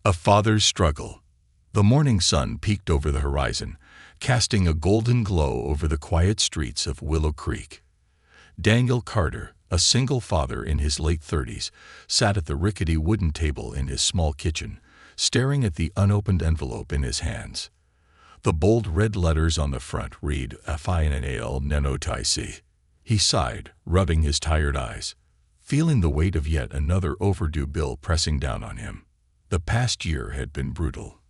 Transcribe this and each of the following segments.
A father's struggle. The morning sun peeked over the horizon, casting a golden glow over the quiet streets of Willow Creek. Daniel Carter, a single father in his late 30s, sat at the rickety wooden table in his small kitchen, staring at the unopened envelope in his hands. The bold red letters on the front read, "Final unnoticed." He sighed, rubbing his tired eyes, feeling the weight of yet another overdue bill pressing down on him. The past year had been brutal.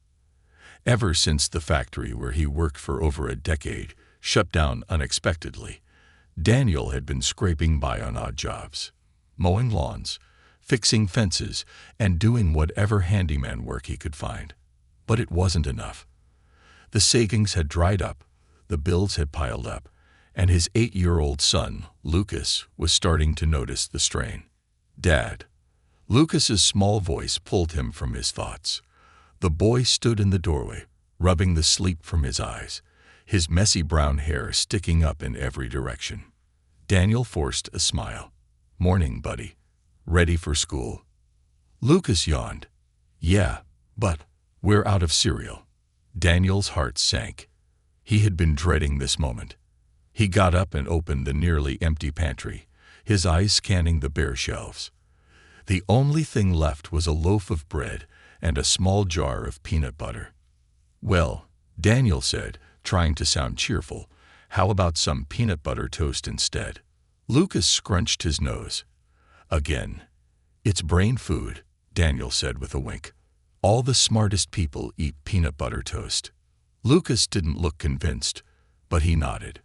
Ever since the factory where he worked for over a decade shut down unexpectedly, Daniel had been scraping by on odd jobs, mowing lawns, fixing fences, and doing whatever handyman work he could find. But it wasn't enough. The savings had dried up, the bills had piled up, and his 8-year-old son, Lucas, was starting to notice the strain. "Dad." Lucas's small voice pulled him from his thoughts. The boy stood in the doorway, rubbing the sleep from his eyes, his messy brown hair sticking up in every direction. Daniel forced a smile. "Morning, buddy. Ready for school?" Lucas yawned. "Yeah, but we're out of cereal." Daniel's heart sank. He had been dreading this moment. He got up and opened the nearly empty pantry, his eyes scanning the bare shelves. The only thing left was a loaf of bread and a small jar of peanut butter. "Well," Daniel said, trying to sound cheerful, "how about some peanut butter toast instead?" Lucas scrunched his nose. "Again. It's brain food," Daniel said with a wink. "All the smartest people eat peanut butter toast." Lucas didn't look convinced, but he nodded.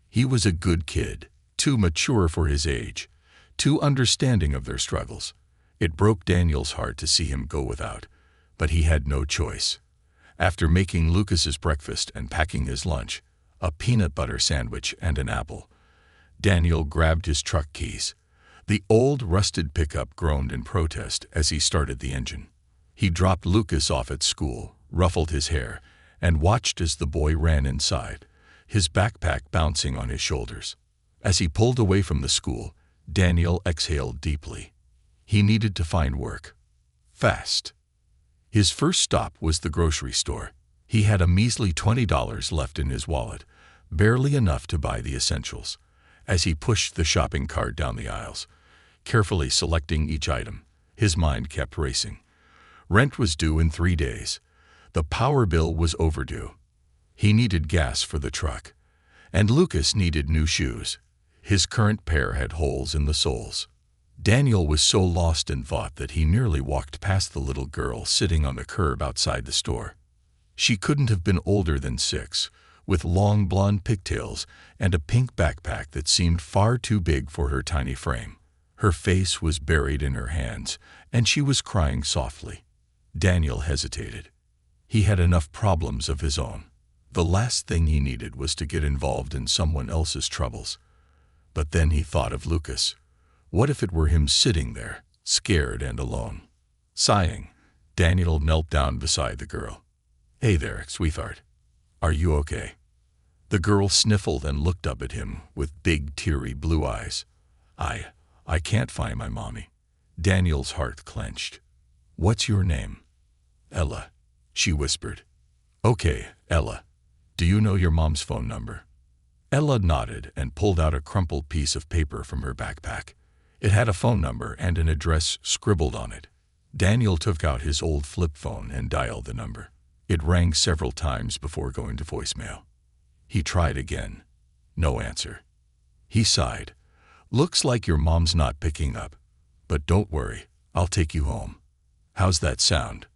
He was a good kid, too mature for his age, too understanding of their struggles. It broke Daniel's heart to see him go without, but he had no choice. After making Lucas's breakfast and packing his lunch, a peanut butter sandwich and an apple, Daniel grabbed his truck keys. The old rusted pickup groaned in protest as he started the engine. He dropped Lucas off at school, ruffled his hair, and watched as the boy ran inside, his backpack bouncing on his shoulders. As he pulled away from the school, Daniel exhaled deeply. He needed to find work. Fast. His first stop was the grocery store. He had a measly $20 left in his wallet, barely enough to buy the essentials. As he pushed the shopping cart down the aisles, carefully selecting each item, his mind kept racing. Rent was due in 3 days. The power bill was overdue. He needed gas for the truck. And Lucas needed new shoes. His current pair had holes in the soles. Daniel was so lost in thought that he nearly walked past the little girl sitting on the curb outside the store. She couldn't have been older than 6, with long blonde pigtails and a pink backpack that seemed far too big for her tiny frame. Her face was buried in her hands, and she was crying softly. Daniel hesitated. He had enough problems of his own. The last thing he needed was to get involved in someone else's troubles. But then he thought of Lucas. What if it were him sitting there, scared and alone? Sighing, Daniel knelt down beside the girl. "Hey there, sweetheart. Are you okay?" The girl sniffled and looked up at him with big, teary blue eyes. I can't find my mommy." Daniel's heart clenched. "What's your name?" "Ella," she whispered. "Okay, Ella. Do you know your mom's phone number?" Ella nodded and pulled out a crumpled piece of paper from her backpack. It had a phone number and an address scribbled on it. Daniel took out his old flip phone and dialed the number. It rang several times before going to voicemail. He tried again. No answer. He sighed. "Looks like your mom's not picking up. But don't worry, I'll take you home. How's that sound?"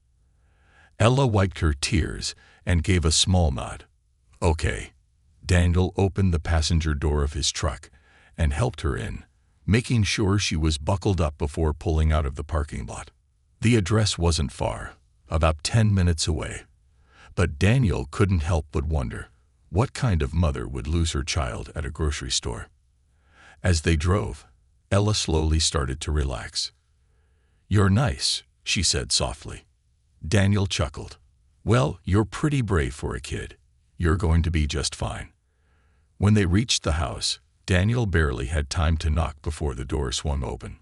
Ella wiped her tears and gave a small nod. "Okay." Daniel opened the passenger door of his truck and helped her in, making sure she was buckled up before pulling out of the parking lot. The address wasn't far, about 10 minutes away. But Daniel couldn't help but wonder, what kind of mother would lose her child at a grocery store? As they drove, Ella slowly started to relax. "You're nice," she said softly. Daniel chuckled. "Well, you're pretty brave for a kid. You're going to be just fine." When they reached the house, Daniel barely had time to knock before the door swung open.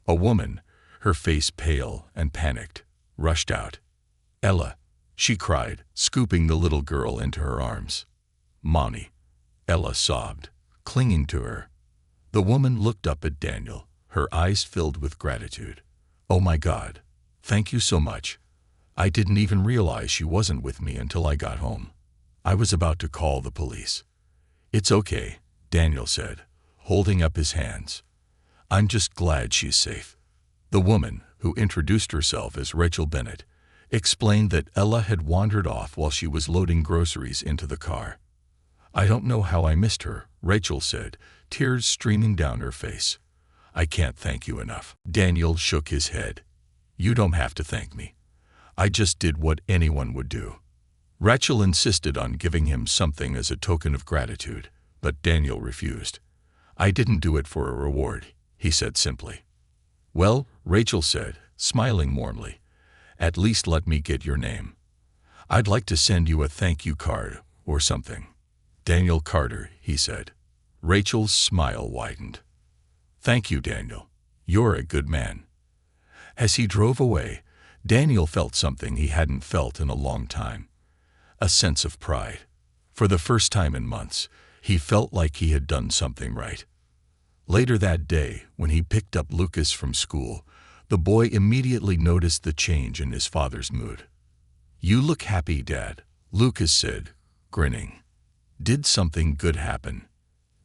A woman, her face pale and panicked, rushed out. Ella, she cried, scooping the little girl into her arms. Mommy, Ella sobbed, clinging to her. The woman looked up at Daniel, her eyes filled with gratitude. Oh my God, thank you so much. I didn't even realize she wasn't with me until I got home. I was about to call the police. It's okay, Daniel said, holding up his hands. I'm just glad she's safe. The woman, who introduced herself as Rachel Bennett, explained that Ella had wandered off while she was loading groceries into the car. I don't know how I missed her, Rachel said, tears streaming down her face. I can't thank you enough. Daniel shook his head. You don't have to thank me. I just did what anyone would do. Rachel insisted on giving him something as a token of gratitude, but Daniel refused. I didn't do it for a reward, he said simply. Well, Rachel said, smiling warmly, at least let me get your name. I'd like to send you a thank you card or something. Daniel Carter, he said. Rachel's smile widened. Thank you, Daniel. You're a good man. As he drove away, Daniel felt something he hadn't felt in a long time. A sense of pride. For the first time in months, he felt like he had done something right. Later that day, when he picked up Lucas from school, the boy immediately noticed the change in his father's mood. You look happy, Dad, Lucas said, grinning. Did something good happen?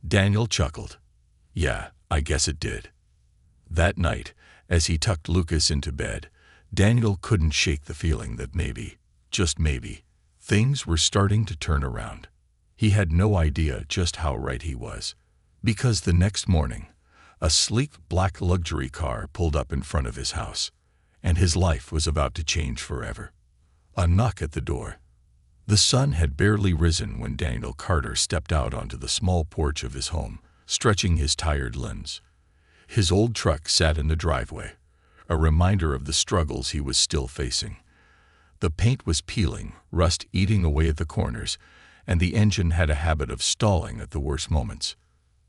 Daniel chuckled. Yeah, I guess it did. That night, as he tucked Lucas into bed, Daniel couldn't shake the feeling that maybe, just maybe, things were starting to turn around. He had no idea just how right he was. Because the next morning, a sleek black luxury car pulled up in front of his house, and his life was about to change forever. A knock at the door. The sun had barely risen when Daniel Carter stepped out onto the small porch of his home, stretching his tired limbs. His old truck sat in the driveway, a reminder of the struggles he was still facing. The paint was peeling, rust eating away at the corners, and the engine had a habit of stalling at the worst moments.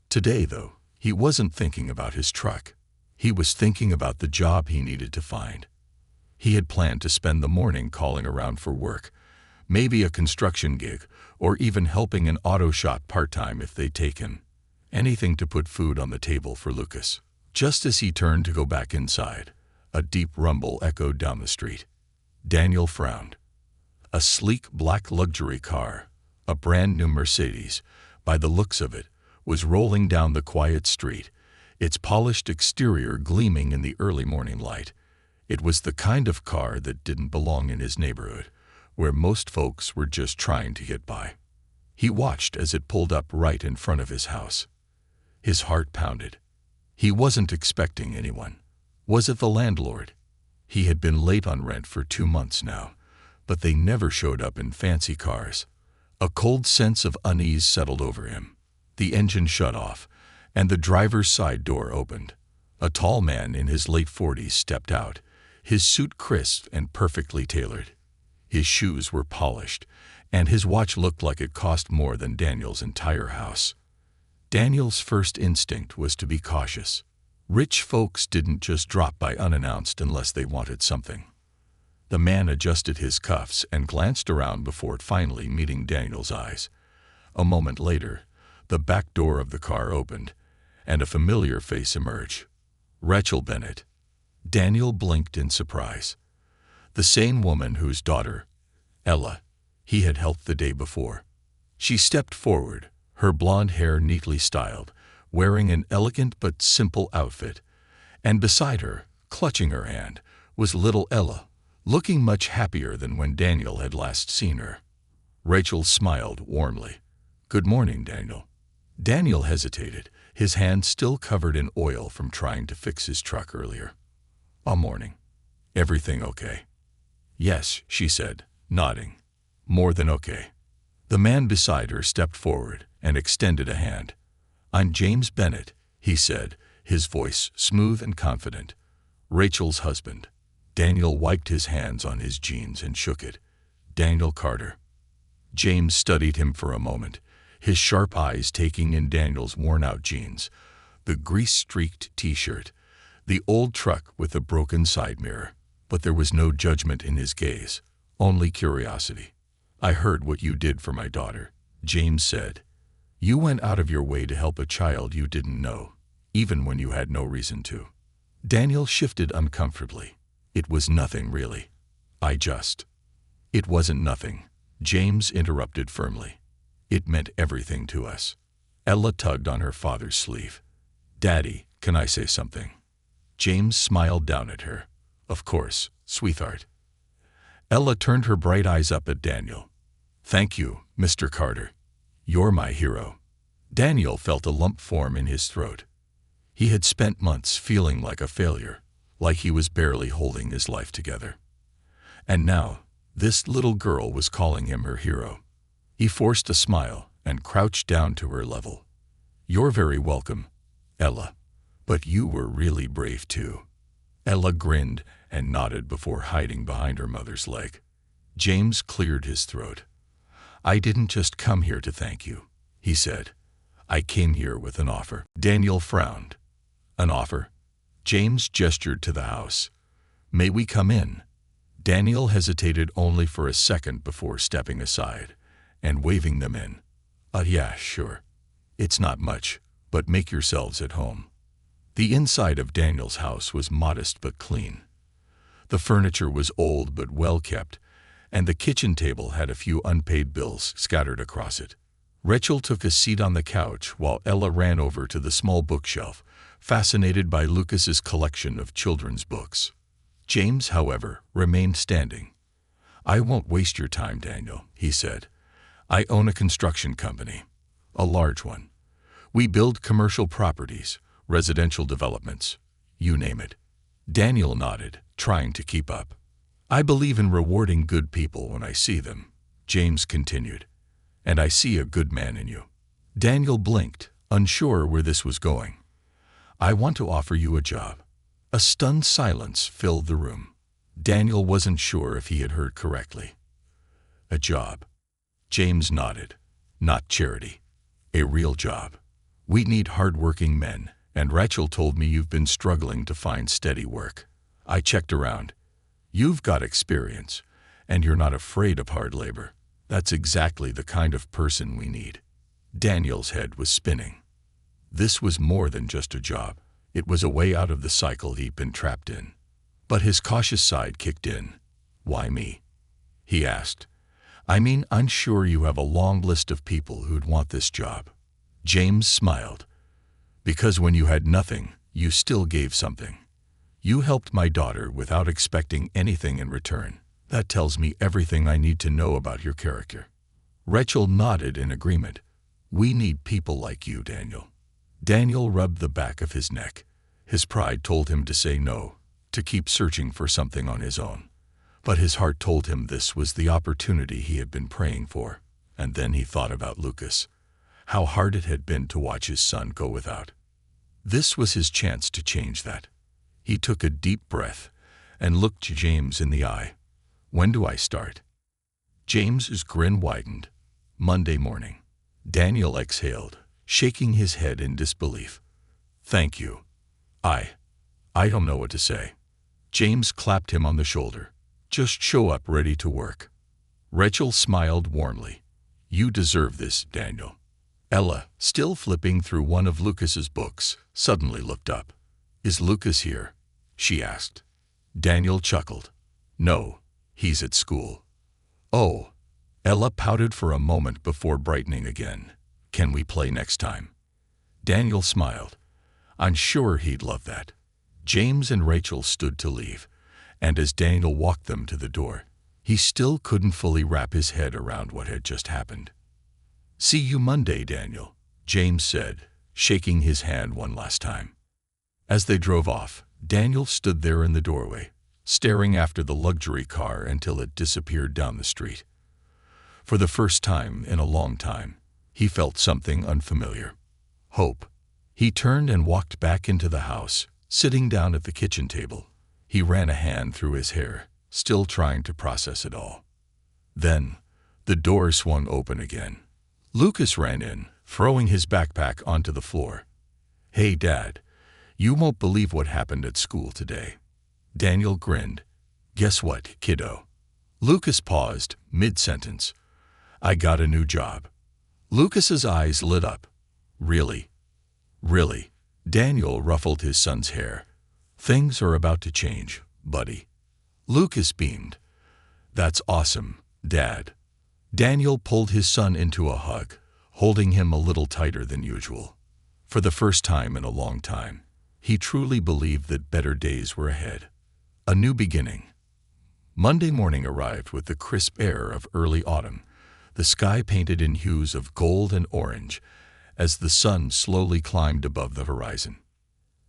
Today, though, he wasn't thinking about his truck. He was thinking about the job he needed to find. He had planned to spend the morning calling around for work, maybe a construction gig, or even helping an auto shop part-time if they'd take him. Anything to put food on the table for Lucas. Just as he turned to go back inside, a deep rumble echoed down the street. Daniel frowned. A sleek black luxury car, a brand new Mercedes, by the looks of it, was rolling down the quiet street, its polished exterior gleaming in the early morning light. It was the kind of car that didn't belong in his neighborhood, where most folks were just trying to get by. He watched as it pulled up right in front of his house. His heart pounded. He wasn't expecting anyone. Was it the landlord? He had been late on rent for 2 months now, but they never showed up in fancy cars. A cold sense of unease settled over him. The engine shut off, and the driver's side door opened. A tall man in his late 40s stepped out, his suit crisp and perfectly tailored. His shoes were polished, and his watch looked like it cost more than Daniel's entire house. Daniel's first instinct was to be cautious. Rich folks didn't just drop by unannounced unless they wanted something. The man adjusted his cuffs and glanced around before finally meeting Daniel's eyes. A moment later, the back door of the car opened, and a familiar face emerged. Rachel Bennett. Daniel blinked in surprise. The same woman whose daughter, Ella, he had helped the day before. She stepped forward, her blonde hair neatly styled, wearing an elegant but simple outfit, and beside her, clutching her hand, was little Ella, looking much happier than when Daniel had last seen her. Rachel smiled warmly. Good morning, Daniel. Daniel hesitated, his hand still covered in oil from trying to fix his truck earlier. Morning. Everything okay? Yes, she said, nodding. More than okay. The man beside her stepped forward and extended a hand. I'm James Bennett, he said, his voice smooth and confident. Rachel's husband. Daniel wiped his hands on his jeans and shook it. Daniel Carter. James studied him for a moment, his sharp eyes taking in Daniel's worn-out jeans, the grease-streaked t-shirt, the old truck with the broken side mirror. But there was no judgment in his gaze, only curiosity. I heard what you did for my daughter, James said. You went out of your way to help a child you didn't know, even when you had no reason to. Daniel shifted uncomfortably. It was nothing, really. It wasn't nothing, James interrupted firmly. It meant everything to us. Ella tugged on her father's sleeve. Daddy, can I say something? James smiled down at her. Of course, sweetheart. Ella turned her bright eyes up at Daniel. Thank you, Mr. Carter. You're my hero. Daniel felt a lump form in his throat. He had spent months feeling like a failure, like he was barely holding his life together. And now, this little girl was calling him her hero. He forced a smile and crouched down to her level. You're very welcome, Ella. But you were really brave too. Ella grinned and nodded before hiding behind her mother's leg. James cleared his throat. I didn't just come here to thank you, he said. I came here with an offer. Daniel frowned. An offer? James gestured to the house. May we come in? Daniel hesitated only for a second before stepping aside and waving them in. Yeah, sure. It's not much, but make yourselves at home. The inside of Daniel's house was modest but clean. The furniture was old but well kept, and the kitchen table had a few unpaid bills scattered across it. Rachel took a seat on the couch while Ella ran over to the small bookshelf, fascinated by Lucas's collection of children's books. James, however, remained standing. I won't waste your time, Daniel, he said. I own a construction company, a large one. We build commercial properties, residential developments, you name it. Daniel nodded, trying to keep up. I believe in rewarding good people when I see them, James continued. And I see a good man in you. Daniel blinked, unsure where this was going. I want to offer you a job. A stunned silence filled the room. Daniel wasn't sure if he had heard correctly. A job. James nodded. Not charity. A real job. We need hardworking men, and Rachel told me you've been struggling to find steady work. I checked around. You've got experience, and you're not afraid of hard labor. That's exactly the kind of person we need. Daniel's head was spinning. This was more than just a job. It was a way out of the cycle he'd been trapped in. But his cautious side kicked in. Why me? He asked. I mean, I'm sure you have a long list of people who'd want this job. James smiled. Because when you had nothing, you still gave something. You helped my daughter without expecting anything in return. That tells me everything I need to know about your character. Rachel nodded in agreement. We need people like you, Daniel. Daniel rubbed the back of his neck. His pride told him to say no, to keep searching for something on his own. But his heart told him this was the opportunity he had been praying for. And then he thought about Lucas. How hard it had been to watch his son go without. This was his chance to change that. He took a deep breath and looked James in the eye. When do I start? James's grin widened. Monday morning. Daniel exhaled, shaking his head in disbelief. Thank you. I don't know what to say. James clapped him on the shoulder. Just show up ready to work. Rachel smiled warmly. You deserve this, Daniel. Ella, still flipping through one of Lucas's books, suddenly looked up. Is Lucas here? She asked. Daniel chuckled. No, he's at school. Oh. Ella pouted for a moment before brightening again. Can we play next time? Daniel smiled. I'm sure he'd love that. James and Rachel stood to leave, and as Daniel walked them to the door, he still couldn't fully wrap his head around what had just happened. See you Monday, Daniel, James said, shaking his hand one last time. As they drove off, Daniel stood there in the doorway, staring after the luxury car until it disappeared down the street. For the first time in a long time, he felt something unfamiliar. Hope. He turned and walked back into the house, sitting down at the kitchen table. He ran a hand through his hair, still trying to process it all. Then, the door swung open again. Lucas ran in, throwing his backpack onto the floor. Hey, Dad, you won't believe what happened at school today. Daniel grinned. Guess what, kiddo? Lucas paused, mid-sentence. I got a new job. Lucas's eyes lit up. Really? Really? Daniel ruffled his son's hair. Things are about to change, buddy. Lucas beamed. That's awesome, Dad. Daniel pulled his son into a hug, holding him a little tighter than usual. For the first time in a long time, he truly believed that better days were ahead. A new beginning. Monday morning arrived with the crisp air of early autumn, the sky painted in hues of gold and orange as the sun slowly climbed above the horizon.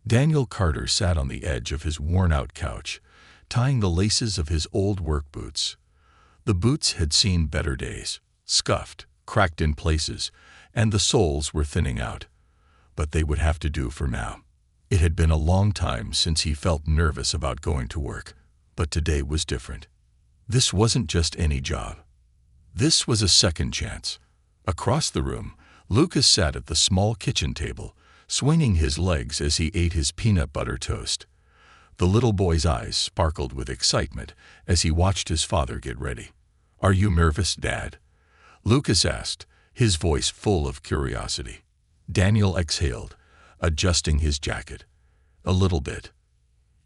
Daniel Carter sat on the edge of his worn-out couch, tying the laces of his old work boots. The boots had seen better days, scuffed, cracked in places, and the soles were thinning out. But they would have to do for now. It had been a long time since he felt nervous about going to work, but today was different. This wasn't just any job. This was a second chance. Across the room, Lucas sat at the small kitchen table, swinging his legs as he ate his peanut butter toast. The little boy's eyes sparkled with excitement as he watched his father get ready. Are you nervous, Dad? Lucas asked, his voice full of curiosity. Daniel exhaled, adjusting his jacket. A little bit.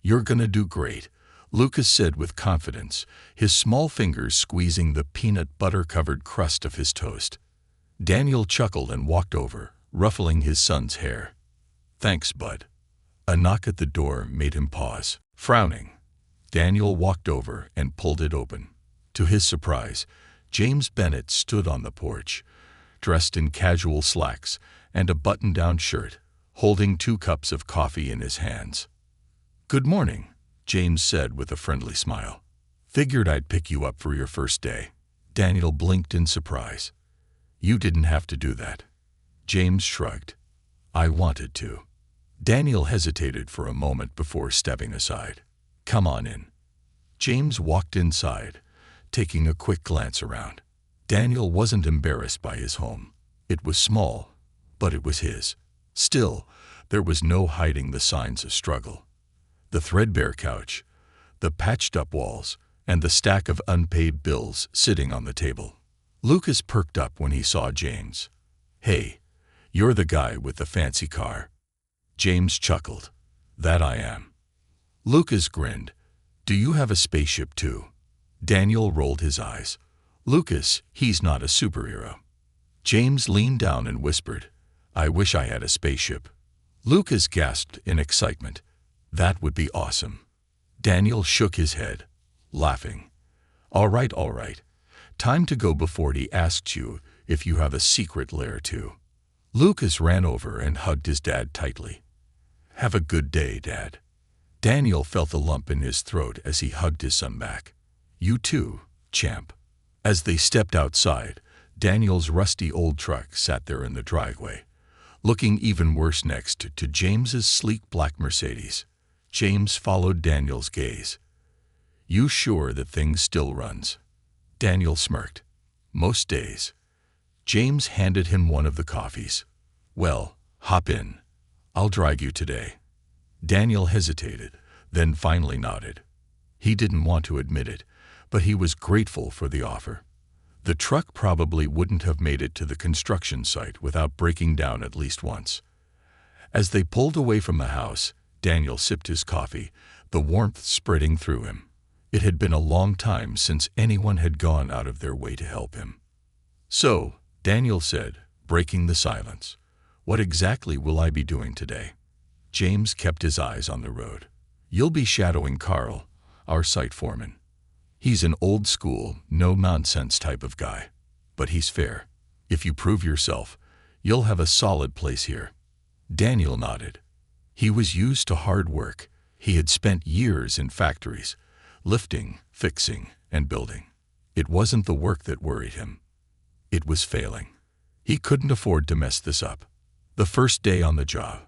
You're gonna do great, Lucas said with confidence, his small fingers squeezing the peanut butter-covered crust of his toast. Daniel chuckled and walked over, ruffling his son's hair. Thanks, bud. A knock at the door made him pause. Frowning, Daniel walked over and pulled it open. To his surprise, James Bennett stood on the porch, dressed in casual slacks and a button-down shirt, holding 2 cups of coffee in his hands. Good morning, James said with a friendly smile. Figured I'd pick you up for your first day. Daniel blinked in surprise. You didn't have to do that. James shrugged. I wanted to. Daniel hesitated for a moment before stepping aside. Come on in. James walked inside, taking a quick glance around. Daniel wasn't embarrassed by his home. It was small, but it was his. Still, there was no hiding the signs of struggle. The threadbare couch, the patched-up walls, and the stack of unpaid bills sitting on the table. Lucas perked up when he saw James. Hey, you're the guy with the fancy car. James chuckled. That I am. Lucas grinned. Do you have a spaceship too? Daniel rolled his eyes. Lucas, he's not a superhero. James leaned down and whispered, I wish I had a spaceship. Lucas gasped in excitement. That would be awesome. Daniel shook his head, laughing. All right. Time to go before he asks you if you have a secret lair too. Lucas ran over and hugged his dad tightly. Have a good day, Dad. Daniel felt a lump in his throat as he hugged his son back. You too, champ. As they stepped outside, Daniel's rusty old truck sat there in the driveway, looking even worse next to James's sleek black Mercedes. James followed Daniel's gaze. You sure that thing still runs? Daniel smirked. Most days. James handed him one of the coffees. Well, hop in. I'll drive you today. Daniel hesitated, then finally nodded. He didn't want to admit it, but he was grateful for the offer. The truck probably wouldn't have made it to the construction site without breaking down at least once. As they pulled away from the house, Daniel sipped his coffee, the warmth spreading through him. It had been a long time since anyone had gone out of their way to help him. So, Daniel said, breaking the silence, what exactly will I be doing today? James kept his eyes on the road. You'll be shadowing Carl, our site foreman. He's an old-school, no-nonsense type of guy, but he's fair. If you prove yourself, you'll have a solid place here. Daniel nodded. He was used to hard work. He had spent years in factories, lifting, fixing, and building. It wasn't the work that worried him. It was failing. He couldn't afford to mess this up. The first day on the job.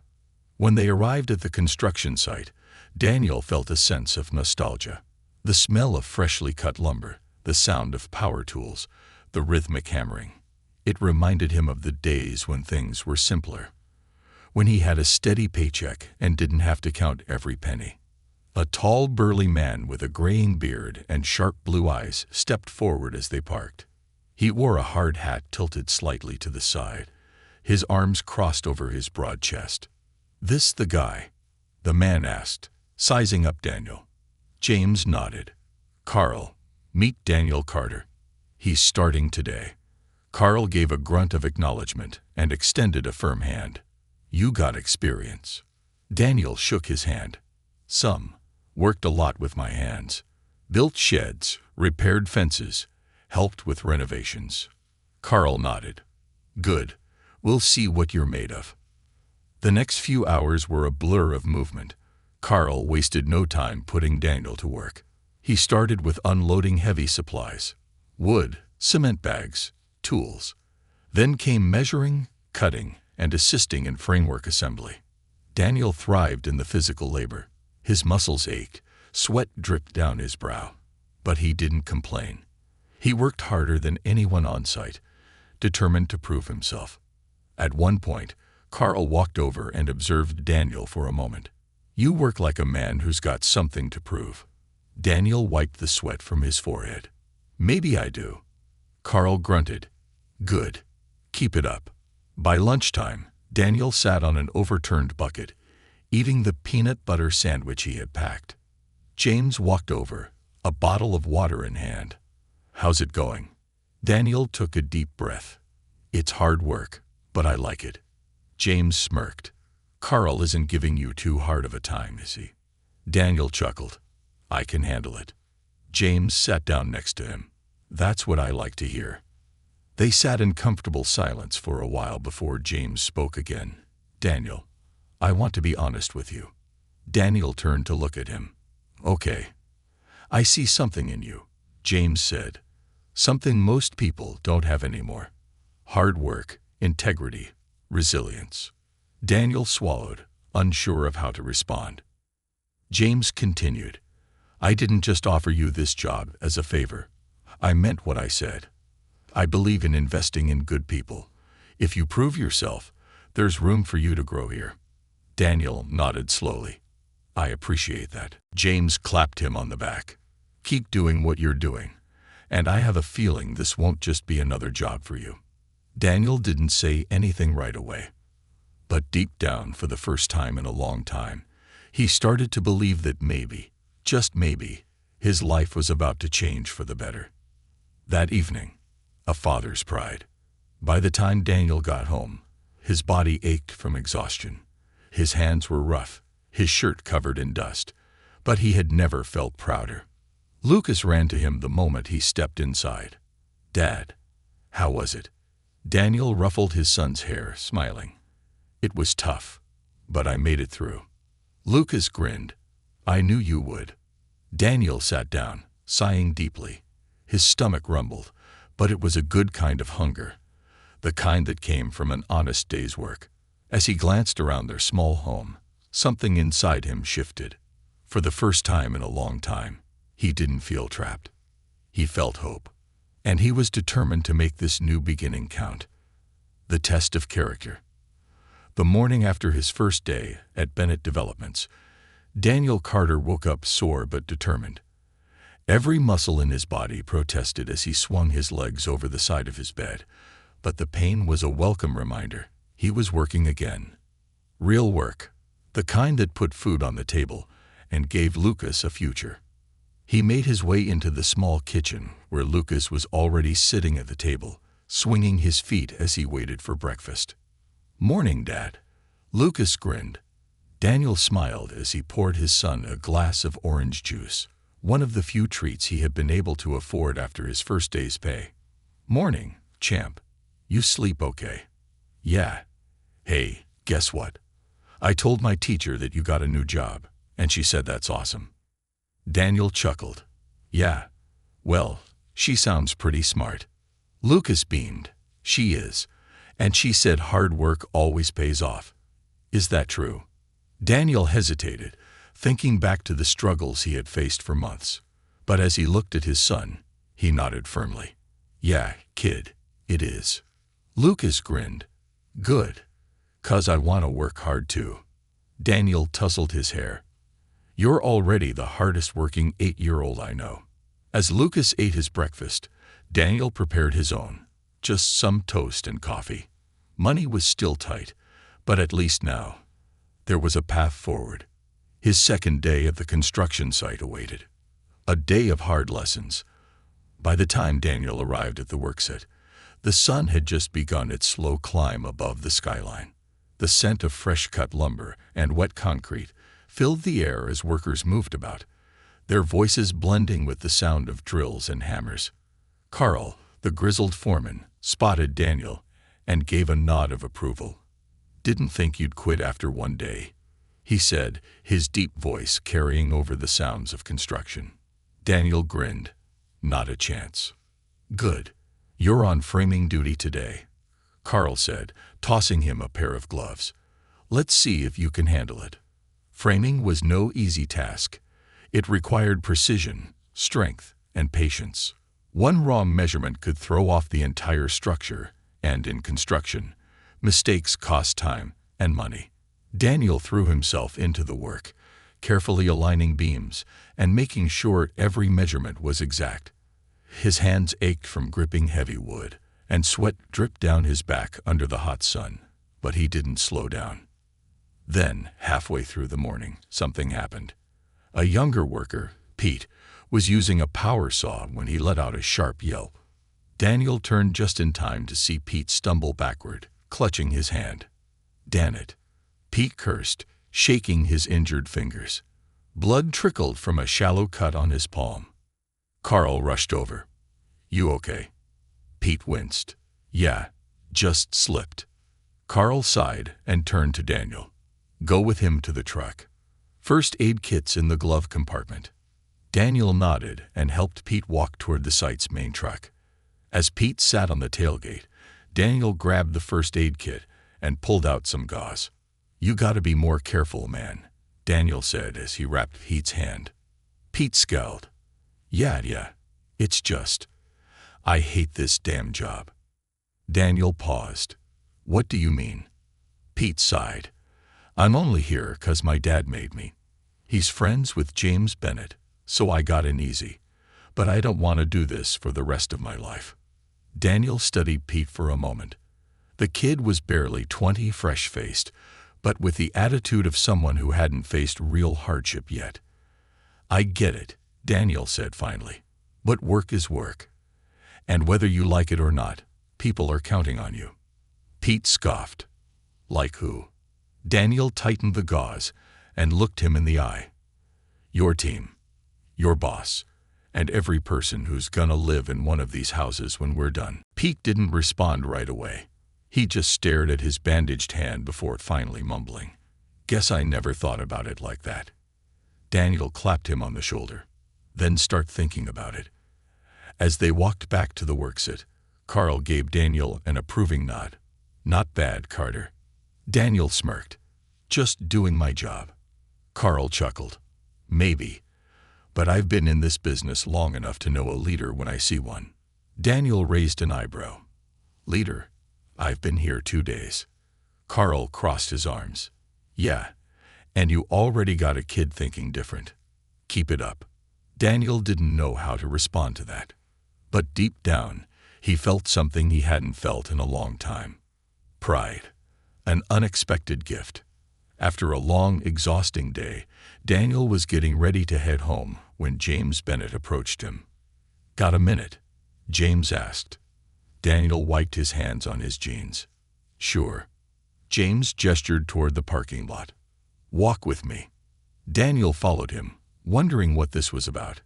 When they arrived at the construction site, Daniel felt a sense of nostalgia. The smell of freshly cut lumber, the sound of power tools, the rhythmic hammering. It reminded him of the days when things were simpler, when he had a steady paycheck and didn't have to count every penny. A tall, burly man with a graying beard and sharp blue eyes stepped forward as they parked. He wore a hard hat tilted slightly to the side, his arms crossed over his broad chest. "This the guy?" the man asked, sizing up Daniel. James nodded. "Carl, meet Daniel Carter. He's starting today." Carl gave a grunt of acknowledgement and extended a firm hand. "You got experience." Daniel shook his hand. "Some. Worked a lot with my hands. Built sheds, repaired fences, helped with renovations." Carl nodded. "Good. We'll see what you're made of." The next few hours were a blur of movement. Carl wasted no time putting Daniel to work. He started with unloading heavy supplies: wood, cement bags, tools. Then came measuring, cutting, and assisting in framework assembly. Daniel thrived in the physical labor. His muscles ached, sweat dripped down his brow. But he didn't complain. He worked harder than anyone on site, determined to prove himself. At one point, Carl walked over and observed Daniel for a moment. "You work like a man who's got something to prove." Daniel wiped the sweat from his forehead. "Maybe I do." Carl grunted. "Good. Keep it up." By lunchtime, Daniel sat on an overturned bucket, eating the peanut butter sandwich he had packed. James walked over, a bottle of water in hand. "How's it going?" Daniel took a deep breath. "It's hard work, but I like it." James smirked. "Carl isn't giving you too hard of a time, is he?" Daniel chuckled. "I can handle it." James sat down next to him. "That's what I like to hear." They sat in comfortable silence for a while before James spoke again. "Daniel, I want to be honest with you." Daniel turned to look at him. "Okay. I see something in you," James said. "Something most people don't have anymore. Hard work, integrity, resilience." Daniel swallowed, unsure of how to respond. James continued. "I didn't just offer you this job as a favor. I meant what I said. I believe in investing in good people. If you prove yourself, there's room for you to grow here." Daniel nodded slowly. "I appreciate that." James clapped him on the back. "Keep doing what you're doing, and I have a feeling this won't just be another job for you." Daniel didn't say anything right away. But deep down, for the first time in a long time, he started to believe that maybe, just maybe, his life was about to change for the better. That evening, a father's pride. By the time Daniel got home, his body ached from exhaustion. His hands were rough, his shirt covered in dust, but he had never felt prouder. Lucas ran to him the moment he stepped inside. "Dad, how was it?" Daniel ruffled his son's hair, smiling. "It was tough, but I made it through." Lucas grinned. "I knew you would." Daniel sat down, sighing deeply. His stomach rumbled, but it was a good kind of hunger, the kind that came from an honest day's work. As he glanced around their small home, something inside him shifted. For the first time in a long time, he didn't feel trapped. He felt hope. And he was determined to make this new beginning count. The test of character. The morning after his first day at Bennett Developments, Daniel Carter woke up sore but determined. Every muscle in his body protested as he swung his legs over the side of his bed, but the pain was a welcome reminder. He was working again. Real work, the kind that put food on the table and gave Lucas a future. He made his way into the small kitchen where Lucas was already sitting at the table, swinging his feet as he waited for breakfast. "Morning, Dad." Lucas grinned. Daniel smiled as he poured his son a glass of orange juice, one of the few treats he had been able to afford after his first day's pay. "Morning, champ. You sleep okay?" "Yeah." "Hey, guess what? I told my teacher that you got a new job, and she said that's awesome." Daniel chuckled. "Yeah, well, she sounds pretty smart." Lucas beamed. "She is, and she said hard work always pays off." "Is that true?" Daniel hesitated, thinking back to the struggles he had faced for months. But as he looked at his son, he nodded firmly. "Yeah, kid, it is." Lucas grinned. "Good, 'cause I want to work hard too." Daniel tousled his hair. You're already the hardest working 8-year-old I know. As Lucas ate his breakfast, Daniel prepared his own, just some toast and coffee. Money was still tight, but at least now there was a path forward. His second day at the construction site awaited. A day of hard lessons. By the time Daniel arrived at the worksite, the sun had just begun its slow climb above the skyline. The scent of fresh-cut lumber and wet concrete filled the air as workers moved about, their voices blending with the sound of drills and hammers. Carl, the grizzled foreman, spotted Daniel and gave a nod of approval. "Didn't think you'd quit after one day," he said, his deep voice carrying over the sounds of construction. Daniel grinned. "Not a chance." "Good. You're on framing duty today," Carl said, tossing him a pair of gloves. "Let's see if you can handle it." Framing was no easy task. It required precision, strength, and patience. One wrong measurement could throw off the entire structure, and in construction, mistakes cost time and money. Daniel threw himself into the work, carefully aligning beams and making sure every measurement was exact. His hands ached from gripping heavy wood, and sweat dripped down his back under the hot sun, but he didn't slow down. Then, halfway through the morning, something happened. A younger worker, Pete, was using a power saw when he let out a sharp yelp. Daniel turned just in time to see Pete stumble backward, clutching his hand. "Damn it," Pete cursed, shaking his injured fingers. Blood trickled from a shallow cut on his palm. Carl rushed over. "You okay?" Pete winced. "Yeah, just slipped." Carl sighed and turned to Daniel. "Go with him to the truck. First aid kit's in the glove compartment." Daniel nodded and helped Pete walk toward the site's main truck. As Pete sat on the tailgate, Daniel grabbed the first aid kit and pulled out some gauze. "You gotta be more careful, man," Daniel said as he wrapped Pete's hand. Pete scowled. Yeah, it's just, I hate this damn job." Daniel paused. "What do you mean?" Pete sighed. "I'm only here 'cause my dad made me. He's friends with James Bennett, so I got in easy. But I don't want to do this for the rest of my life." Daniel studied Pete for a moment. The kid was barely 20, fresh-faced, but with the attitude of someone who hadn't faced real hardship yet. "I get it," Daniel said finally. "But work is work. And whether you like it or not, people are counting on you." Pete scoffed. "Like who?" Daniel tightened the gauze and looked him in the eye. "Your team, your boss, and every person who's gonna live in one of these houses when we're done." Pete didn't respond right away. He just stared at his bandaged hand before finally mumbling, "Guess I never thought about it like that." Daniel clapped him on the shoulder. "Then start thinking about it." As they walked back to the worksite, Carl gave Daniel an approving nod. "Not bad, Carter." Daniel smirked. "Just doing my job." Carl chuckled. "Maybe, but I've been in this business long enough to know a leader when I see one." Daniel raised an eyebrow. "Leader? I've been here 2 days." Carl crossed his arms. "Yeah, and you already got a kid thinking different. Keep it up." Daniel didn't know how to respond to that. But deep down, he felt something he hadn't felt in a long time. Pride. An unexpected gift. After a long, exhausting day, Daniel was getting ready to head home when James Bennett approached him. "Got a minute?" James asked. Daniel wiped his hands on his jeans. "Sure." James gestured toward the parking lot. "Walk with me." Daniel followed him, wondering what this was about.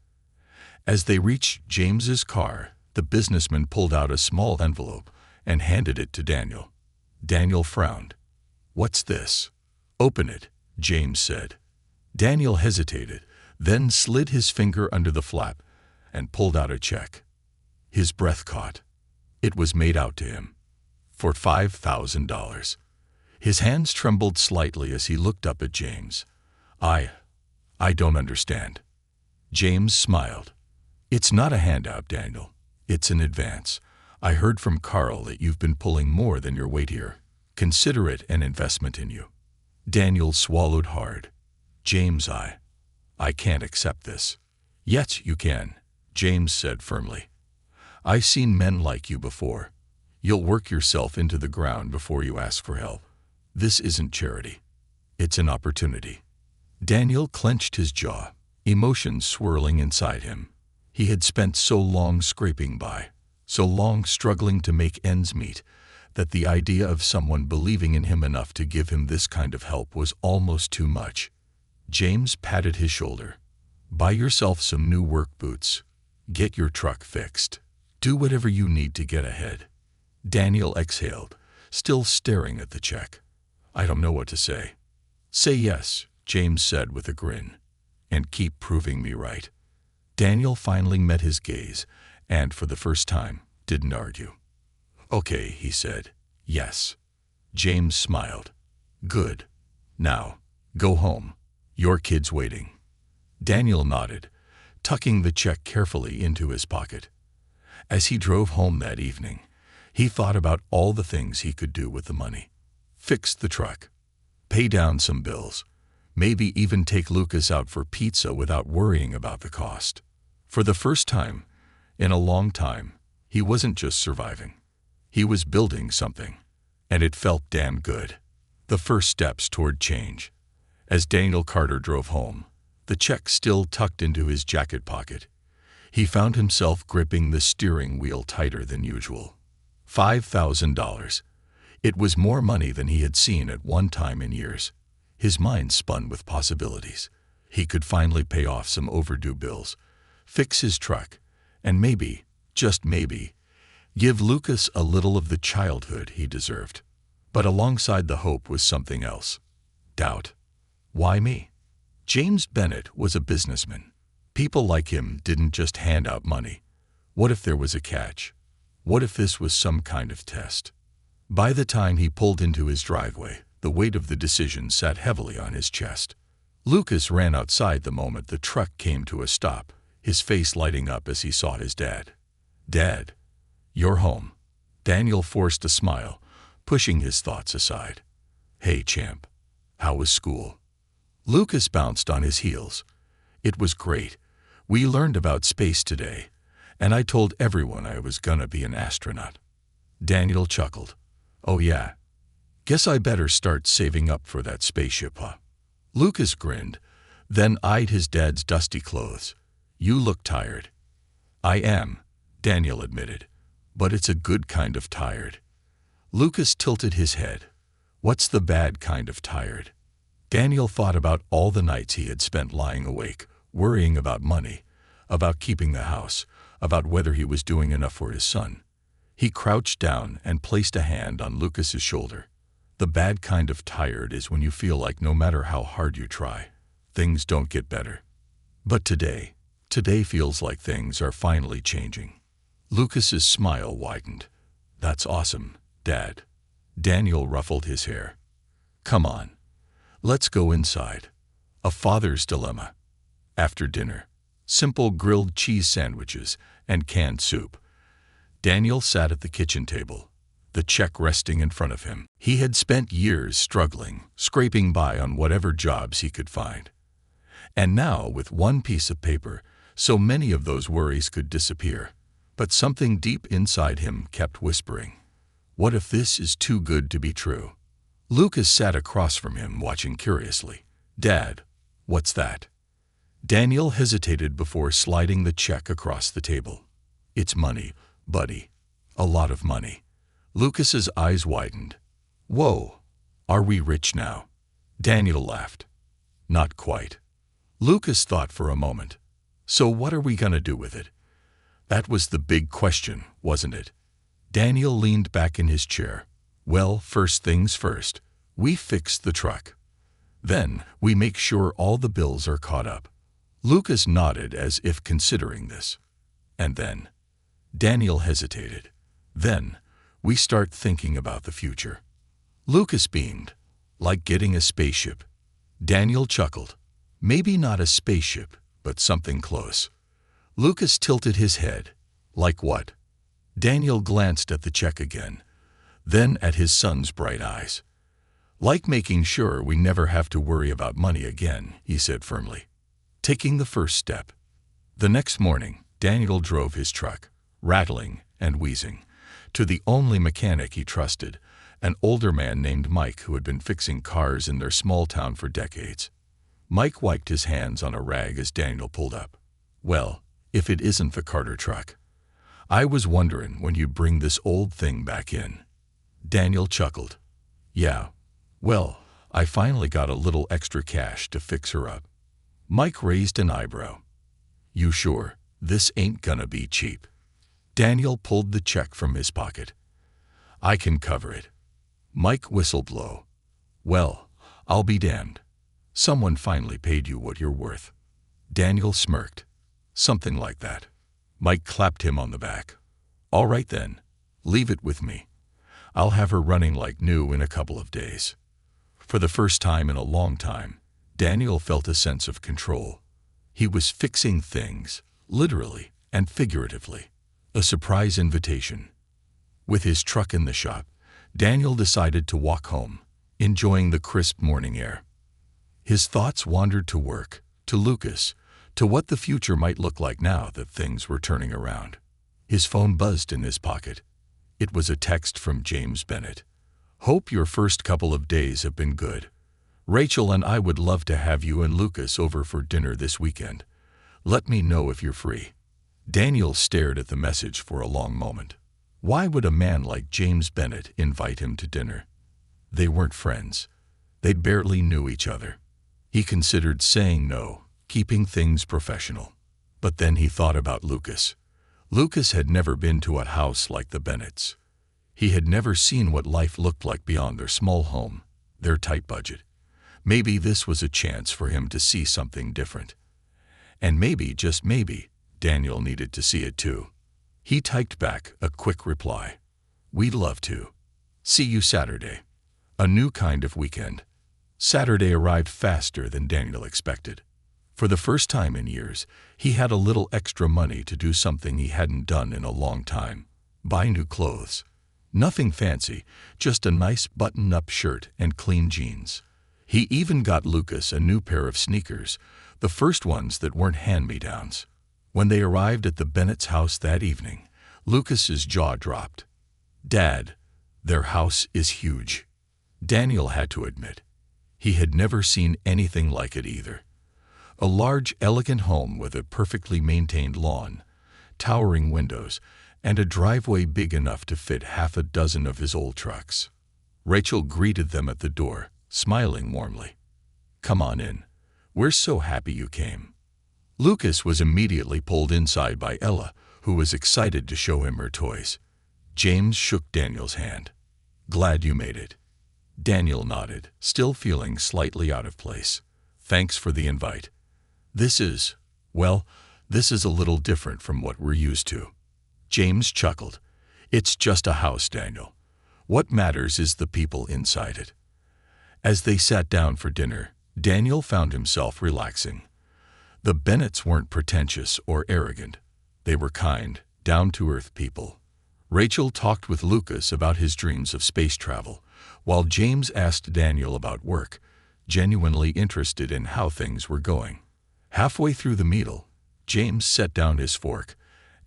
As they reached James's car, the businessman pulled out a small envelope and handed it to Daniel. Daniel frowned. "What's this?" "Open it," James said. Daniel hesitated, then slid his finger under the flap and pulled out a check. His breath caught. It was made out to him. For $5,000. His hands trembled slightly as he looked up at James. I don't understand." James smiled. "It's not a handout, Daniel. It's an advance. I heard from Carl that you've been pulling more than your weight here. Consider it an investment in you." Daniel swallowed hard. "James, I can't accept this. Yes, you can, James said firmly. I've seen men like you before. You'll work yourself into the ground before you ask for help. This isn't charity. It's an opportunity. Daniel clenched his jaw, emotions swirling inside him. He had spent so long scraping by, so long struggling to make ends meet, that the idea of someone believing in him enough to give him this kind of help was almost too much. James patted his shoulder. Buy yourself some new work boots. Get your truck fixed. Do whatever you need to get ahead. Daniel exhaled, still staring at the check. I don't know what to say. Say yes, James said with a grin, and keep proving me right. Daniel finally met his gaze, and for the first time, didn't argue. Okay, he said. Yes. James smiled. Good. Now, go home. Your kid's waiting. Daniel nodded, tucking the check carefully into his pocket. As he drove home that evening, he thought about all the things he could do with the money. Fix the truck. Pay down some bills. Maybe even take Lucas out for pizza without worrying about the cost. For the first time, in a long time, he wasn't just surviving. He was building something, and it felt damn good. The first steps toward change. As Daniel Carter drove home, the check still tucked into his jacket pocket, he found himself gripping the steering wheel tighter than usual. $5,000. It was more money than he had seen at one time in years. His mind spun with possibilities. He could finally pay off some overdue bills, fix his truck, and maybe, just maybe, give Lucas a little of the childhood he deserved. But alongside the hope was something else. Doubt. Why me? James Bennett was a businessman. People like him didn't just hand out money. What if there was a catch? What if this was some kind of test? By the time he pulled into his driveway, the weight of the decision sat heavily on his chest. Lucas ran outside the moment the truck came to a stop, his face lighting up as he saw his dad. Dad, you're home. Daniel forced a smile, pushing his thoughts aside. Hey, champ. How was school? Lucas bounced on his heels. It was great. We learned about space today, and I told everyone I was gonna be an astronaut. Daniel chuckled. Oh yeah. Guess I better start saving up for that spaceship, huh? Lucas grinned, then eyed his dad's dusty clothes. You look tired. I am, Daniel admitted, but it's a good kind of tired. Lucas tilted his head. What's the bad kind of tired? Daniel thought about all the nights he had spent lying awake, worrying about money, about keeping the house, about whether he was doing enough for his son. He crouched down and placed a hand on Lucas's shoulder. The bad kind of tired is when you feel like no matter how hard you try, things don't get better. But today feels like things are finally changing. Lucas's smile widened. That's awesome, Dad. Daniel ruffled his hair. Come on. Let's go inside. A father's dilemma. After dinner, simple grilled cheese sandwiches and canned soup. Daniel sat at the kitchen table, the check resting in front of him. He had spent years struggling, scraping by on whatever jobs he could find. And now, with one piece of paper, so many of those worries could disappear. But something deep inside him kept whispering, what if this is too good to be true? Lucas sat across from him, watching curiously. Dad, what's that? Daniel hesitated before sliding the check across the table. It's money, buddy. A lot of money. Lucas's eyes widened. Whoa, are we rich now? Daniel laughed. Not quite. Lucas thought for a moment. So what are we gonna do with it? That was the big question, wasn't it? Daniel leaned back in his chair. Well, first things first. We fix the truck. Then, we make sure all the bills are caught up. Lucas nodded as if considering this. And then? Daniel hesitated. Then, we start thinking about the future. Lucas beamed. Like getting a spaceship. Daniel chuckled. Maybe not a spaceship, but something close. Lucas tilted his head. Like what? Daniel glanced at the check again, then at his son's bright eyes. Like making sure we never have to worry about money again, he said firmly. taking the first step. The next morning, Daniel drove his truck, rattling and wheezing, to the only mechanic he trusted, an older man named Mike who had been fixing cars in their small town for decades. Mike wiped his hands on a rag as Daniel pulled up. "Well, if it isn't the Carter truck. I was wondering when you'd bring this old thing back in." Daniel chuckled. "Yeah, well, I finally got a little extra cash to fix her up." Mike raised an eyebrow. "You sure this ain't gonna be cheap?" Daniel pulled the check from his pocket. "I can cover it." Mike whistled low. "Well, I'll be damned. Someone finally paid you what you're worth." Daniel smirked. "Something like that." Mike clapped him on the back. "All right then, leave it with me. I'll have her running like new in a couple of days." For the first time in a long time, Daniel felt a sense of control. He was fixing things, literally and figuratively. A surprise invitation. With his truck in the shop, Daniel decided to walk home, enjoying the crisp morning air. His thoughts wandered to work, to Lucas, to what the future might look like now that things were turning around. His phone buzzed in his pocket. It was a text from James Bennett. "Hope your first couple of days have been good. Rachel and I would love to have you and Lucas over for dinner this weekend. Let me know if you're free." Daniel stared at the message for a long moment. Why would a man like James Bennett invite him to dinner? They weren't friends. They barely knew each other. He considered saying no, keeping things professional. But then he thought about Lucas. Lucas had never been to a house like the Bennetts. He had never seen what life looked like beyond their small home, their tight budget. Maybe this was a chance for him to see something different. And maybe, just maybe, Daniel needed to see it too. He typed back a quick reply. "We'd love to. See you Saturday." A new kind of weekend. Saturday arrived faster than Daniel expected. For the first time in years, he had a little extra money to do something he hadn't done in a long time. Buy new clothes. Nothing fancy, just a nice button-up shirt and clean jeans. He even got Lucas a new pair of sneakers, the first ones that weren't hand-me-downs. When they arrived at the Bennett's house that evening, Lucas's jaw dropped. "Dad, their house is huge." Daniel had to admit, he had never seen anything like it either. A large, elegant home with a perfectly maintained lawn, towering windows, and a driveway big enough to fit half a dozen of his old trucks. Rachel greeted them at the door, smiling warmly. "Come on in. We're so happy you came." Lucas was immediately pulled inside by Ella, who was excited to show him her toys. James shook Daniel's hand. "Glad you made it." Daniel nodded, still feeling slightly out of place. "Thanks for the invite. This is a little different from what we're used to." James chuckled. "It's just a house, Daniel. What matters is the people inside it." As they sat down for dinner, Daniel found himself relaxing. The Bennetts weren't pretentious or arrogant. They were kind, down-to-earth people. Rachel talked with Lucas about his dreams of space travel, while James asked Daniel about work, genuinely interested in how things were going. Halfway through the meal, James set down his fork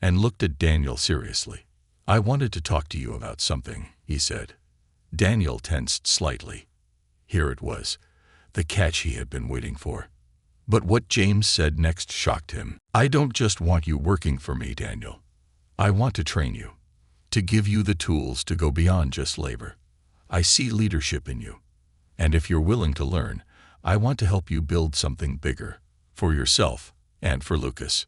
and looked at Daniel seriously. "I wanted to talk to you about something," he said. Daniel tensed slightly. Here it was, the catch he had been waiting for. But what James said next shocked him. "I don't just want you working for me, Daniel. I want to train you, to give you the tools to go beyond just labor. I see leadership in you. And if you're willing to learn, I want to help you build something bigger, for yourself and for Lucas."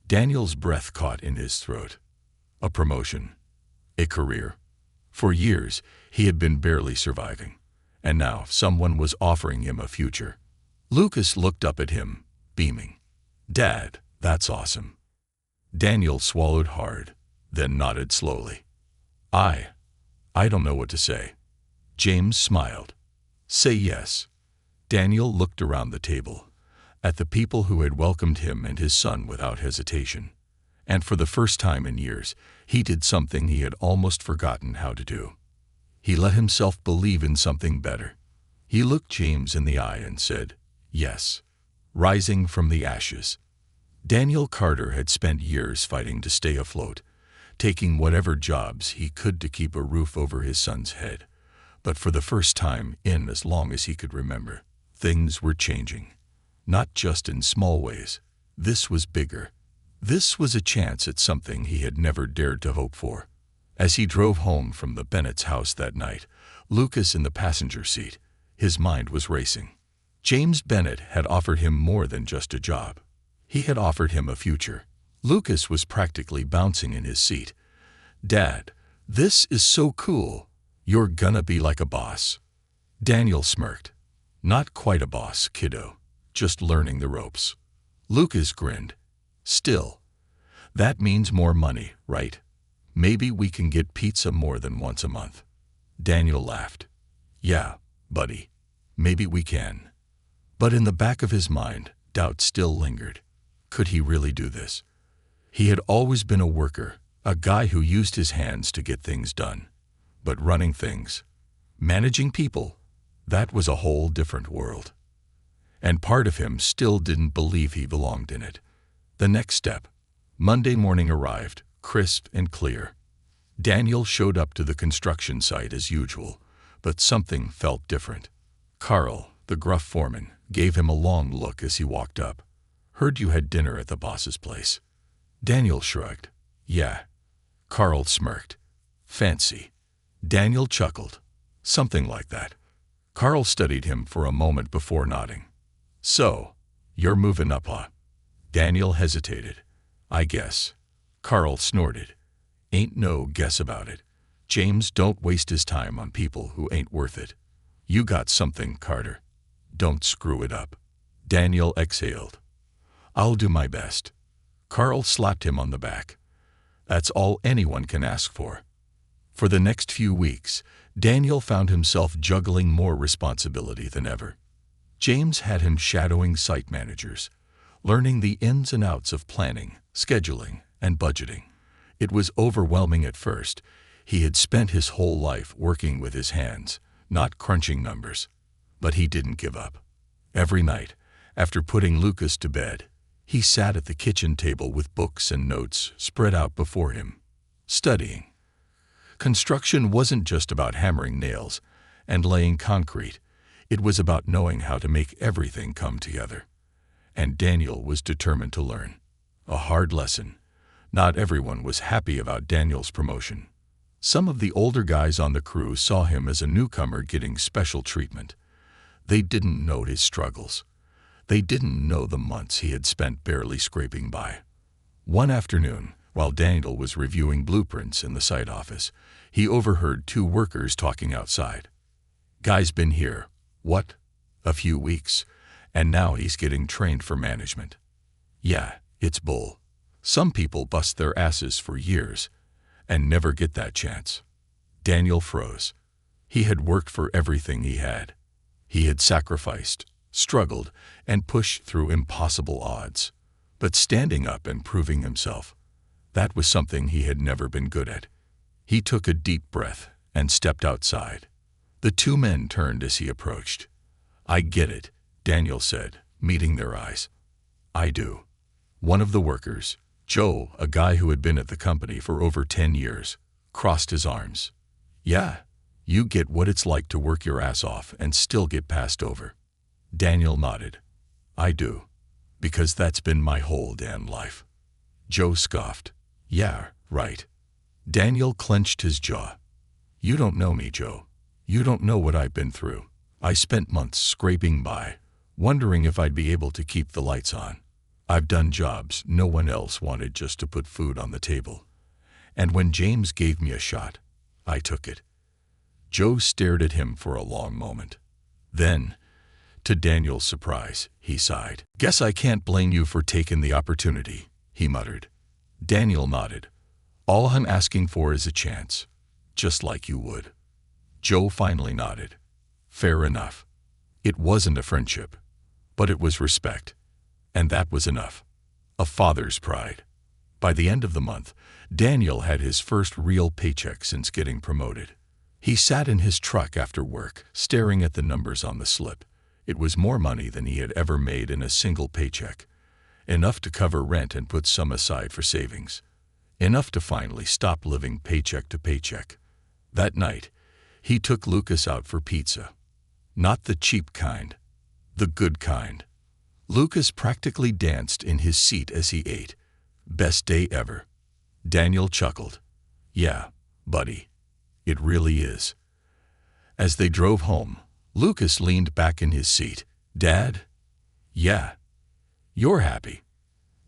Daniel's breath caught in his throat. A promotion. A career. For years, he had been barely surviving. And now someone was offering him a future. Lucas looked up at him, beaming. "Dad, that's awesome." Daniel swallowed hard, then nodded slowly. I don't know what to say." James smiled. "Say yes." Daniel looked around the table, at the people who had welcomed him and his son without hesitation. And for the first time in years, he did something he had almost forgotten how to do. He let himself believe in something better. He looked James in the eye and said, "Yes." rising from the ashes. Daniel Carter had spent years fighting to stay afloat, taking whatever jobs he could to keep a roof over his son's head. But for the first time in as long as he could remember, things were changing. Not just in small ways. This was bigger. This was a chance at something he had never dared to hope for. As he drove home from the Bennett's house that night, Lucas in the passenger seat, his mind was racing. James Bennett had offered him more than just a job. He had offered him a future. Lucas was practically bouncing in his seat. "Dad, this is so cool. You're gonna be like a boss." Daniel smirked. "Not quite a boss, kiddo. Just learning the ropes." Lucas grinned. "Still, that means more money, right? Maybe we can get pizza more than once a month." Daniel laughed. "Yeah, buddy, maybe we can." But in the back of his mind, doubt still lingered. Could he really do this? He had always been a worker, a guy who used his hands to get things done. But running things, managing people, that was a whole different world. And part of him still didn't believe he belonged in it. The next step. Monday morning arrived, crisp and clear. Daniel showed up to the construction site as usual, but something felt different. Carl, the gruff foreman, gave him a long look as he walked up. "Heard you had dinner at the boss's place." Daniel shrugged. "Yeah." Carl smirked. "Fancy." Daniel chuckled. "Something like that." Carl studied him for a moment before nodding. "So, you're moving up, huh?" Daniel hesitated. "I guess." Carl snorted. "Ain't no guess about it. James don't waste his time on people who ain't worth it. You got something, Carter. Don't screw it up." Daniel exhaled. "I'll do my best." Carl slapped him on the back. "That's all anyone can ask for." For the next few weeks, Daniel found himself juggling more responsibility than ever. James had him shadowing site managers, learning the ins and outs of planning, scheduling, and budgeting. It was overwhelming at first. He had spent his whole life working with his hands, not crunching numbers. But he didn't give up. Every night, after putting Lucas to bed, he sat at the kitchen table with books and notes spread out before him, studying. Construction wasn't just about hammering nails and laying concrete. It was about knowing how to make everything come together. And Daniel was determined to learn. A hard lesson. Not everyone was happy about Daniel's promotion. Some of the older guys on the crew saw him as a newcomer getting special treatment. They didn't know his struggles. They didn't know the months he had spent barely scraping by. One afternoon, while Daniel was reviewing blueprints in the site office, he overheard two workers talking outside. "Guy's been here, what? A few weeks, and now he's getting trained for management." "Yeah, it's bull. Some people bust their asses for years and never get that chance." Daniel froze. He had worked for everything he had. He had sacrificed, struggled, and pushed through impossible odds. But standing up and proving himself, that was something he had never been good at. He took a deep breath and stepped outside. The two men turned as he approached. "I get it," Daniel said, meeting their eyes. "I do." One of the workers, Joe, a guy who had been at the company for over 10 years, crossed his arms. "Yeah, you get what it's like to work your ass off and still get passed over." Daniel nodded. "I do, because that's been my whole damn life." Joe scoffed. "Yeah, right." Daniel clenched his jaw. "You don't know me, Joe. You don't know what I've been through. I spent months scraping by, wondering if I'd be able to keep the lights on. I've done jobs no one else wanted just to put food on the table. And when James gave me a shot, I took it." Joe stared at him for a long moment. Then, to Daniel's surprise, he sighed. "Guess I can't blame you for taking the opportunity," he muttered. Daniel nodded. "All I'm asking for is a chance, just like you would." Joe finally nodded. "Fair enough." It wasn't a friendship, but it was respect. And that was enough. A father's pride. By the end of the month, Daniel had his first real paycheck since getting promoted. He sat in his truck after work, staring at the numbers on the slip, It was more money than he had ever made in a single paycheck, enough to cover rent and put some aside for savings, enough to finally stop living paycheck to paycheck. That night, he took Lucas out for pizza. Not the cheap kind, the good kind. Lucas practically danced in his seat as he ate. Best day ever. Daniel chuckled. Yeah, buddy. It really is. As they drove home, Lucas leaned back in his seat. Dad? Yeah. You're happy.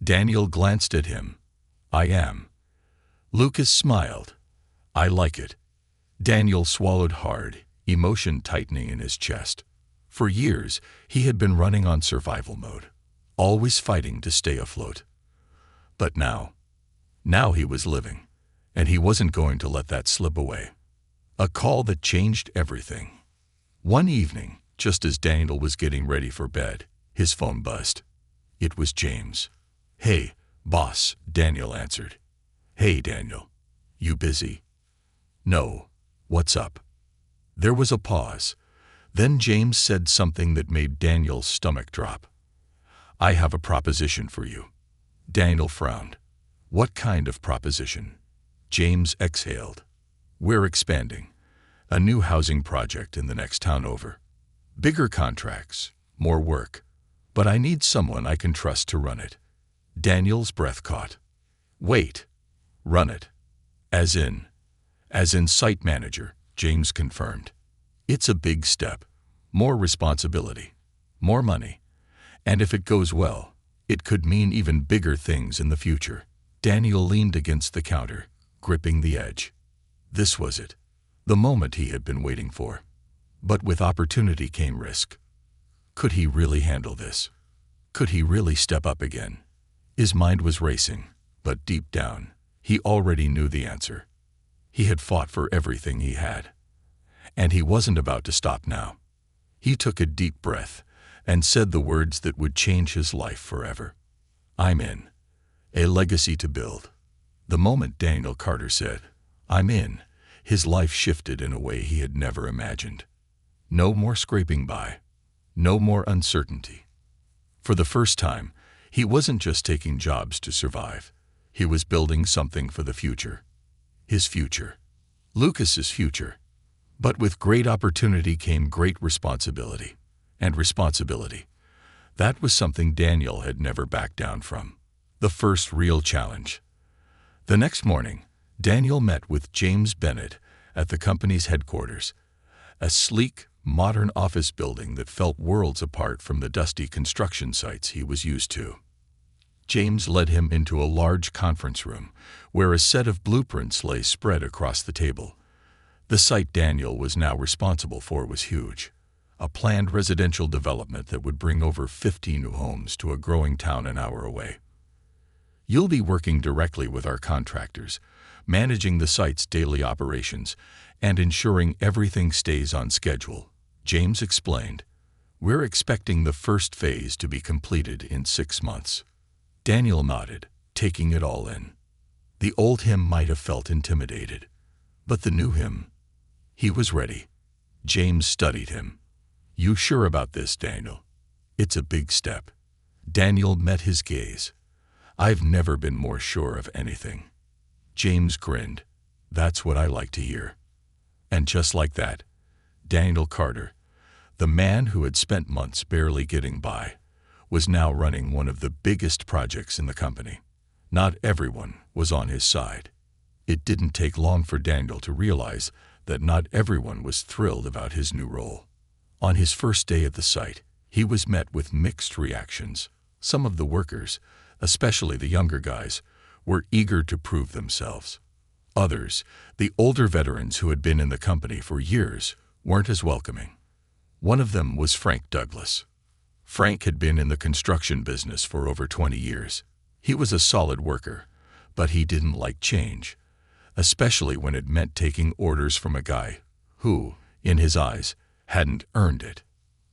Daniel glanced at him. I am. Lucas smiled. I like it. Daniel swallowed hard, emotion tightening in his chest. For years, he had been running on survival mode, always fighting to stay afloat. But now he was living, and he wasn't going to let that slip away. A call that changed everything. One evening, just as Daniel was getting ready for bed, his phone buzzed. It was James. Hey, boss, Daniel answered. Hey, Daniel. You busy? No. What's up? There was a pause. Then James said something that made Daniel's stomach drop. I have a proposition for you. Daniel frowned. What kind of proposition? James exhaled. We're expanding. A new housing project in the next town over. Bigger contracts, more work. But I need someone I can trust to run it. Daniel's breath caught. Wait. Run it. As in site manager, James confirmed. It's a big step. More responsibility. More money. And if it goes well, it could mean even bigger things in the future. Daniel leaned against the counter, gripping the edge. This was it. The moment he had been waiting for. But with opportunity came risk. Could he really handle this? Could he really step up again? His mind was racing, but deep down, he already knew the answer. He had fought for everything he had. And he wasn't about to stop now. He took a deep breath and said the words that would change his life forever. I'm in. A legacy to build. The moment Daniel Carter said, I'm in, his life shifted in a way he had never imagined. No more scraping by. No more uncertainty. For the first time, he wasn't just taking jobs to survive. He was building something for the future. His future. Lucas's future. But with great opportunity came great responsibility. And responsibility. That was something Daniel had never backed down from. The first real challenge. The next morning, Daniel met with James Bennett at the company's headquarters, a sleek, modern office building that felt worlds apart from the dusty construction sites he was used to. James led him into a large conference room where a set of blueprints lay spread across the table. The site Daniel was now responsible for was huge, a planned residential development that would bring over 50 new homes to a growing town an hour away. You'll be working directly with our contractors, managing the site's daily operations, and ensuring everything stays on schedule, James explained. We're expecting the first phase to be completed in 6 months. Daniel nodded, taking it all in. The old him might have felt intimidated, but the new him, he was ready. James studied him. You sure about this, Daniel? It's a big step. Daniel met his gaze. I've never been more sure of anything. James grinned. That's what I like to hear. And just like that, Daniel Carter, the man who had spent months barely getting by, was now running one of the biggest projects in the company. Not everyone was on his side. It didn't take long for Daniel to realize that not everyone was thrilled about his new role. On his first day at the site, he was met with mixed reactions. Some of the workers, especially the younger guys, were eager to prove themselves. Others, the older veterans who had been in the company for years, weren't as welcoming. One of them was Frank Douglas. Frank had been in the construction business for over 20 years. He was a solid worker, but he didn't like change, especially when it meant taking orders from a guy who, in his eyes, hadn't earned it.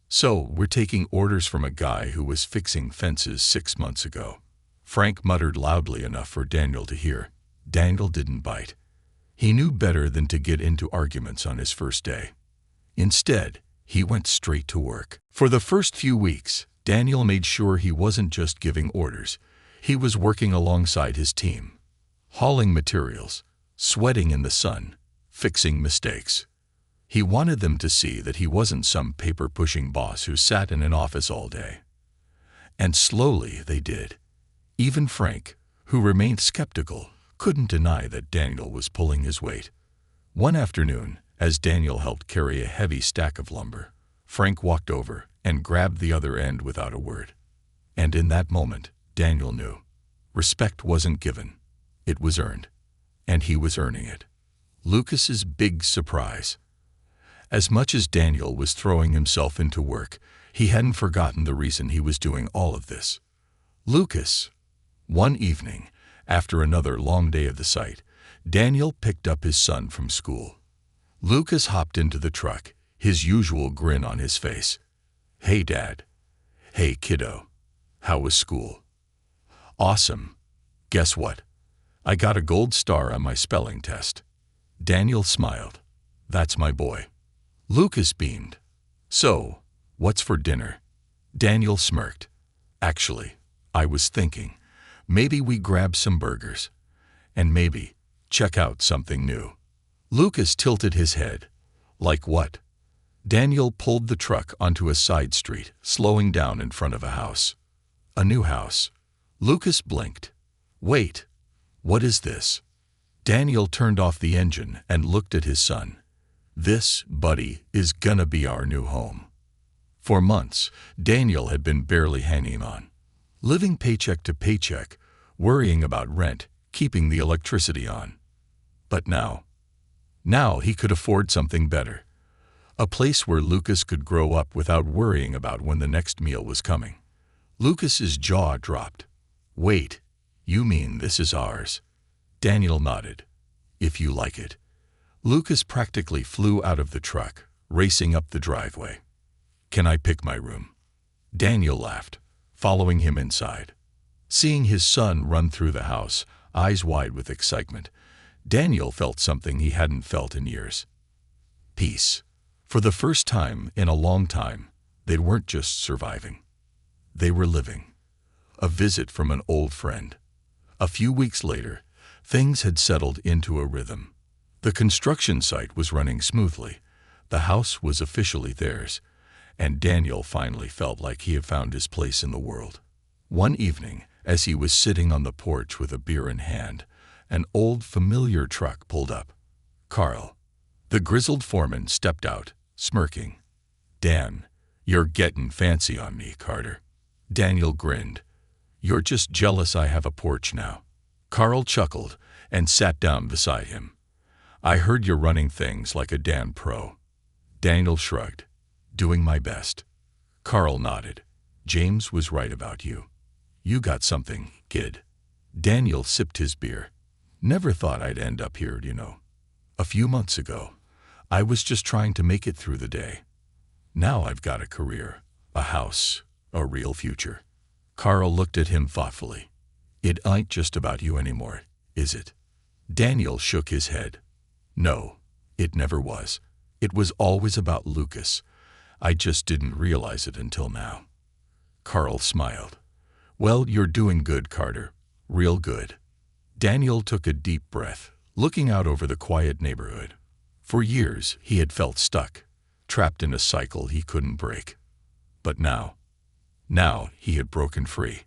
So, we're taking orders from a guy who was fixing fences 6 months ago. Frank muttered loudly enough for Daniel to hear. Daniel didn't bite. He knew better than to get into arguments on his first day. Instead, He went straight to work. For the first few weeks, Daniel made sure he wasn't just giving orders. He was working alongside his team, hauling materials, sweating in the sun, fixing mistakes. He wanted them to see that he wasn't some paper-pushing boss who sat in an office all day. And slowly they did. Even Frank, who remained skeptical, couldn't deny that Daniel was pulling his weight. One afternoon, as Daniel helped carry a heavy stack of lumber, Frank walked over and grabbed the other end without a word. And in that moment, Daniel knew. Respect wasn't given. It was earned. And he was earning it. Lucas's big surprise. As much as Daniel was throwing himself into work, he hadn't forgotten the reason he was doing all of this. Lucas. One evening, after another long day of the site, Daniel picked up his son from school. Lucas hopped into the truck, his usual grin on his face. "Hey, Dad." "Hey, kiddo. How was school?" "Awesome. Guess what? I got a gold star on my spelling test." Daniel smiled. "That's my boy." Lucas beamed. "So, what's for dinner?" Daniel smirked. "Actually, I was thinking, maybe we grab some burgers. And maybe check out something new." Lucas tilted his head. "Like what?" Daniel pulled the truck onto a side street, slowing down in front of a house. A new house. Lucas blinked. "Wait, what is this?" Daniel turned off the engine and looked at his son. "This, buddy, is gonna be our new home." For months, Daniel had been barely hanging on, living paycheck to paycheck, worrying about rent, keeping the electricity on. But now he could afford something better. A place where Lucas could grow up without worrying about when the next meal was coming. Lucas's jaw dropped. "Wait, you mean this is ours?" Daniel nodded. "If you like it." Lucas practically flew out of the truck, racing up the driveway. "Can I pick my room?" Daniel laughed, following him inside. Seeing his son run through the house, eyes wide with excitement, Daniel felt something he hadn't felt in years. Peace. For the first time in a long time, they weren't just surviving. They were living. A visit from an old friend. A few weeks later, things had settled into a rhythm. The construction site was running smoothly. The house was officially theirs, and Daniel finally felt like he had found his place in the world. One evening, as he was sitting on the porch with a beer in hand, an old familiar truck pulled up. Carl, the grizzled foreman, stepped out, smirking. "Dan, you're getting fancy on me, Carter." Daniel grinned. "You're just jealous I have a porch now." Carl chuckled and sat down beside him. "I heard you're running things like a damn pro." Daniel shrugged. "Doing my best." Carl nodded. "James was right about you. You got something, kid." Daniel sipped his beer. "Never thought I'd end up here, you know. A few months ago, I was just trying to make it through the day. Now I've got a career, a house, a real future." Carl looked at him thoughtfully. "It ain't just about you anymore, is it?" Daniel shook his head. "No, it never was. It was always about Lucas. I just didn't realize it until now." Carl smiled. "Well, you're doing good, Carter. Real good." Daniel took a deep breath, looking out over the quiet neighborhood. For years, he had felt stuck, trapped in a cycle he couldn't break. But now he had broken free,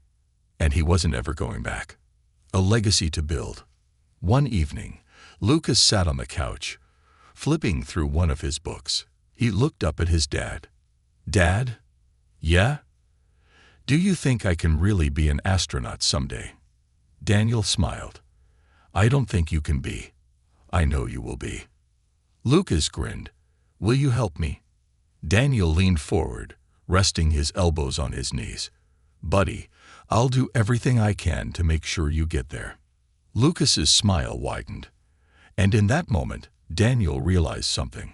and he wasn't ever going back. A legacy to build. One evening, Lucas sat on the couch, flipping through one of his books. He looked up at his dad. "Dad? Yeah? Do you think I can really be an astronaut someday?" Daniel smiled. "I don't think you can be. I know you will be." Lucas grinned. "Will you help me?" Daniel leaned forward, resting his elbows on his knees. "Buddy, I'll do everything I can to make sure you get there." Lucas's smile widened. And in that moment, Daniel realized something.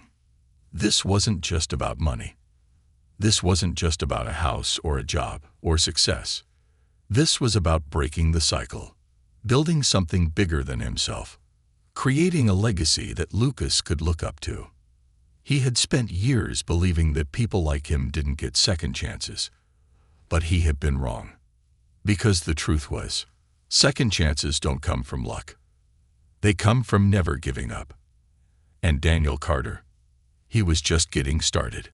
This wasn't just about money. This wasn't just about a house or a job or success. This was about breaking the cycle, building something bigger than himself, creating a legacy that Lucas could look up to. He had spent years believing that people like him didn't get second chances. But he had been wrong. Because the truth was, second chances don't come from luck. They come from never giving up. And Daniel Carter, he was just getting started.